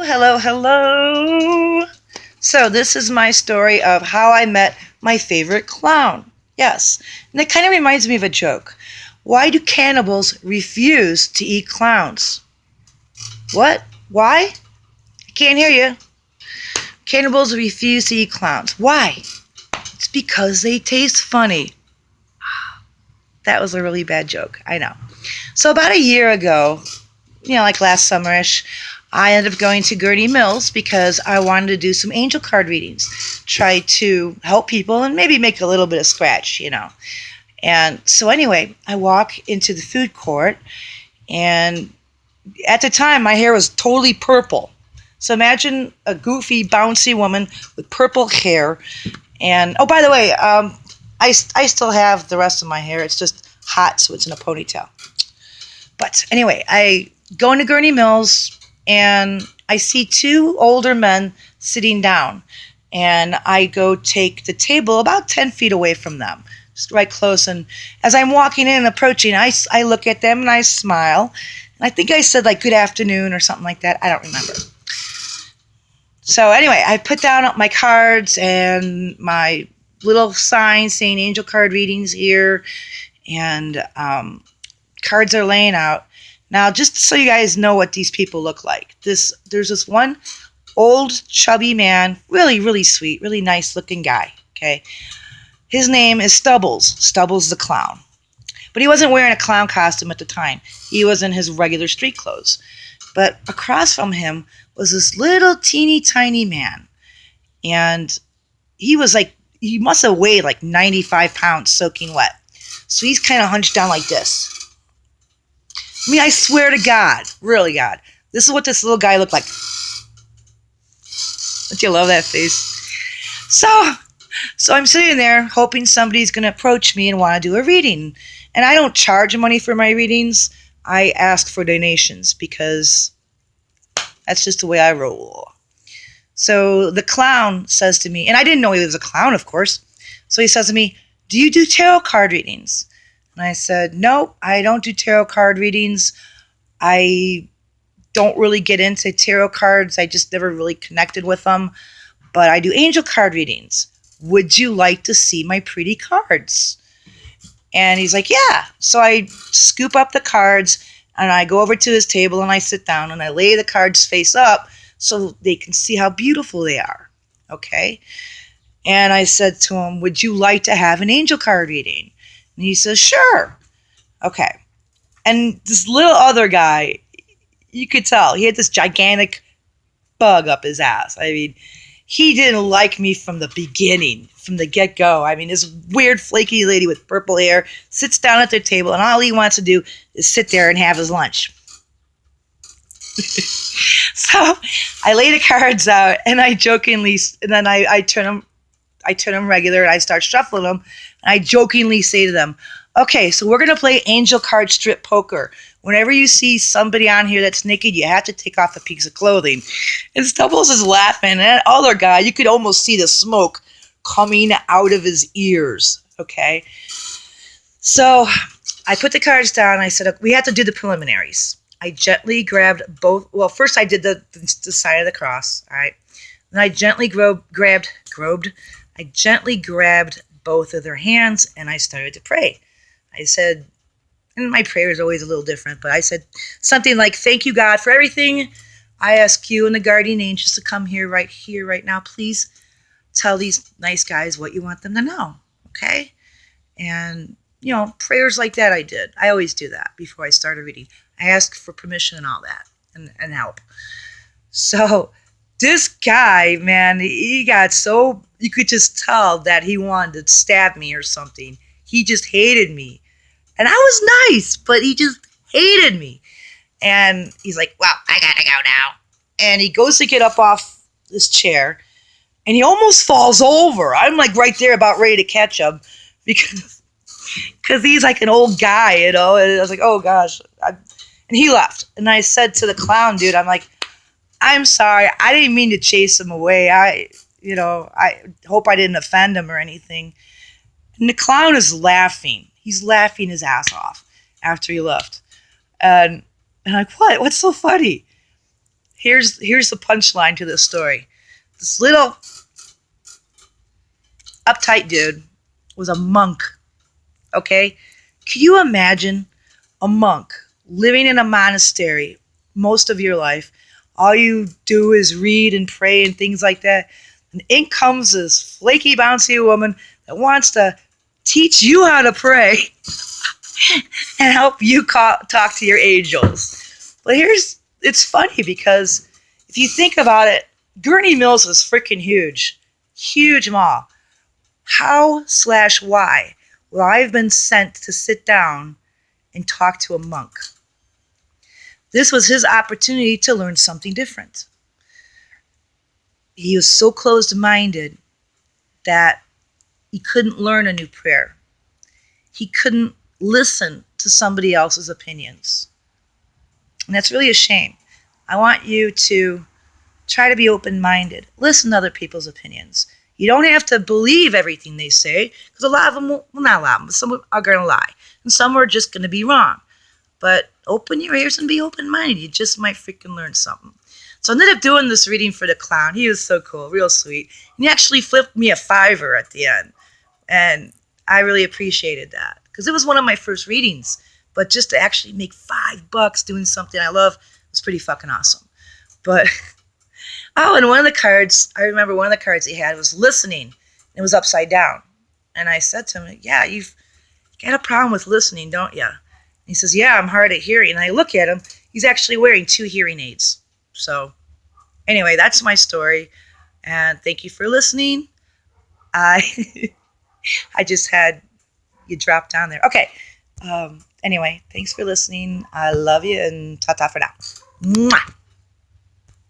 Hello, hello. So, this is my story of how I met my favorite clown. Yes, and it kind of reminds me of a joke. Why do cannibals refuse to eat clowns? What? Why? I can't hear you. Cannibals refuse to eat clowns. Why? It's because they taste funny. That was a really bad joke. I know. So, about a year ago, like last summerish, I ended up going to Gurney Mills because I wanted to do some angel card readings, try to help people and maybe make a little bit of scratch. And so anyway, I walk into the food court, and at the time my hair was totally purple. So imagine a goofy, bouncy woman with purple hair. And oh, by the way, I still have the rest of my hair. It's just hot, so it's in a ponytail. But anyway, I go into Gurney Mills, and I see two older men sitting down. And I go take the table about 10 feet away from them, just right close. And as I'm walking in and approaching, I look at them and I smile. And I think I said like good afternoon or something like that. I don't remember. So anyway, I put down my cards and my little sign saying angel card readings here. And cards are laying out. Now, just so you guys know what these people look like, there's this one old, chubby man, really, really sweet, really nice looking guy, okay? His name is Stubbles, Stubbles the clown. But he wasn't wearing a clown costume at the time. He was in his regular street clothes. But across from him was this little teeny tiny man. And he must have weighed like 95 pounds soaking wet. So he's kind of hunched down like this. I mean, I swear to God, really God, this is what this little guy looked like. Don't you love that face? So I'm sitting there hoping somebody's going to approach me and want to do a reading. And I don't charge money for my readings. I ask for donations because that's just the way I roll. So the clown says to me, and I didn't know he was a clown, of course. So he says to me, "Do you do tarot card readings?" And I said, "No, I don't do tarot card readings. I don't really get into tarot cards. I just never really connected with them. But I do angel card readings. Would you like to see my pretty cards?" And he's like, "Yeah." So I scoop up the cards, and I go over to his table, and I sit down, and I lay the cards face up so they can see how beautiful they are. Okay? And I said to him, "Would you like to have an angel card reading?" And he says, "Sure." Okay. And this little other guy, you could tell, he had this gigantic bug up his ass. I mean, he didn't like me from the beginning, from the get-go. I mean, this weird, flaky lady with purple hair sits down at their table, and all he wants to do is sit there and have his lunch. So I lay the cards out, and I jokingly, and then I turn them regular, and I start shuffling them, and I jokingly say to them, "Okay, so we're going to play angel card strip poker. Whenever you see somebody on here that's naked, you have to take off a piece of clothing." And Stubbles is laughing, and that other guy, you could almost see the smoke coming out of his ears, okay? So I put the cards down, and I said, we have to do the preliminaries. I gently grabbed both, well, first I did the sign of the cross, all right? Then I gently grabbed both of their hands, and I started to pray. I said, and my prayer is always a little different, but I said something like, "Thank you, God, for everything. I ask you and the guardian angels to come here, right now. Please tell these nice guys what you want them to know, okay?" And, prayers like that I did. I always do that before I start a reading. I ask for permission and all that, and help. So this guy, man, he got so, you could just tell that he wanted to stab me or something. He just hated me. And I was nice, but he just hated me. And he's like, "Well, I gotta go now." And he goes to get up off this chair, and he almost falls over. I'm like right there about ready to catch him because he's like an old guy, And I was like, oh gosh. And he left. And I said to the clown dude, I'm like, "I'm sorry. I didn't mean to chase him away. I hope I didn't offend him or anything." And the clown is laughing. He's laughing his ass off after he left. And I'm like, "What? What's so funny?" Here's the punchline to this story. This little uptight dude was a monk. Okay, can you imagine a monk living in a monastery most of your life? All you do is read and pray and things like that. And in comes this flaky, bouncy woman that wants to teach you how to pray and help you talk to your angels. But it's funny because if you think about it, Gurney Mills is freaking huge. Huge mall. How/why would I have been sent to sit down and talk to a monk? This was his opportunity to learn something different. He was so closed-minded that he couldn't learn a new prayer. He couldn't listen to somebody else's opinions. And that's really a shame. I want you to try to be open-minded. Listen to other people's opinions. You don't have to believe everything they say, because a lot of them, well, not a lot of them, but some are going to lie. And some are just going to be wrong. But open your ears and be open-minded. You just might freaking learn something. So I ended up doing this reading for the clown. He was so cool, real sweet. And he actually flipped me a $5 at the end. And I really appreciated that, because it was one of my first readings. But just to actually make $5 doing something I love was pretty fucking awesome. But, oh, and one of the cards, I remember one of the cards he had was listening. It was upside down. And I said to him, yeah, you've got a problem with listening, don't you? And he says, yeah, I'm hard at hearing. And I look at him. He's actually wearing 2 hearing aids. So, anyway, that's my story. And thank you for listening. I just had you drop down there. Okay. Anyway, thanks for listening. I love you, and ta-ta for now. Mwah!